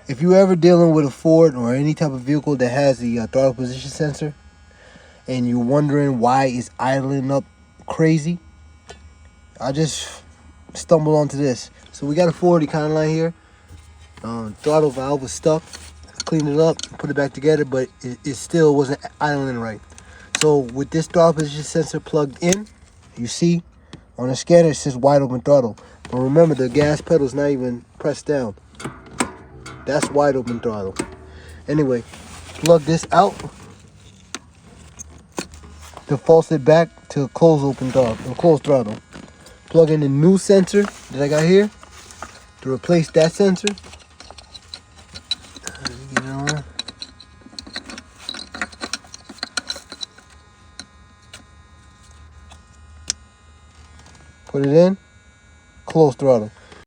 If you're ever dealing with a Ford or any type of vehicle that has the throttle position sensor, and you're wondering why it's idling up crazy, I just stumbled onto this. So we got a Ford Econoline here. Throttle valve was stuck. Cleaned it up, put it back together, but it still wasn't idling right. So with this throttle position sensor plugged in, you see on the scanner it says wide open throttle. But remember, the gas pedal's not even pressed down. That's wide open throttle. Anyway, plug this out, defaults it back to closed throttle. Plug in the new sensor that I got here to replace that sensor. Get it on. Put it in, close throttle.